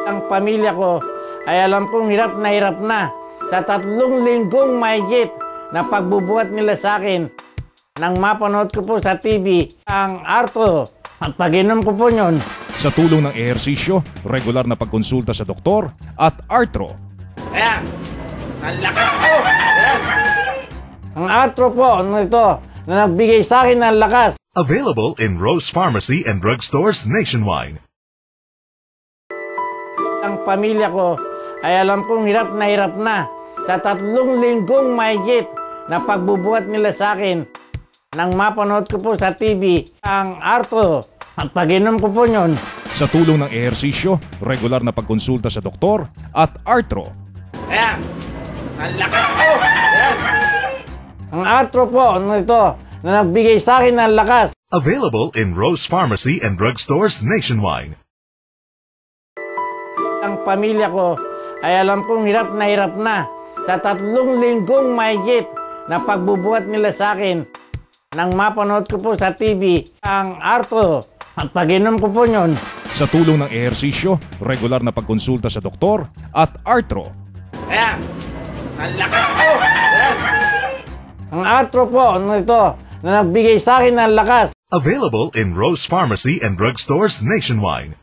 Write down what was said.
Ang pamilya ko ay alam kong hirap na sa 3 linggong mahigit na pagbubuhat nila sa akin. Nang mapanood ko po sa TV ang Arthro at pag-inom ko po yun. Sa tulong ng ehersisyo, regular na pagkonsulta sa doktor at Arthro. Ayan, ang lakas po! Ayan. Ang Arthro po, ito, na nagbigay sa akin ng lakas. Available in Rose Pharmacy and drugstores nationwide. Ang pamilya ko ay alam kong hirap na sa 3 linggong mahigit na pagbubuhat nila sa akin. Nang mapanood ko po sa TV ang Arthro at pag-inom ko po yun. Sa tulong ng ehersisyo, regular na pagkonsulta sa doktor at Arthro. Ayan, ang lakas po! Ayan. Ang Arthro po, ito, na nagbigay sa akin ng lakas. Available in Rose Pharmacy and drugstores nationwide. Ang pamilya ko ay alam kong hirap na sa 3 linggong mahigit na pagbubuhat nila sa akin. Nang mapanood ko po sa TV ang Arthro at pag-inom ko po yun. Sa tulong ng ehersisyo, regular na pagkonsulta sa doktor at Arthro. Ayan, ang lakas po! Ayan. Ang Arthro po, ito, na nagbigay sa akin ng lakas. Available in Rose Pharmacy and drugstores nationwide.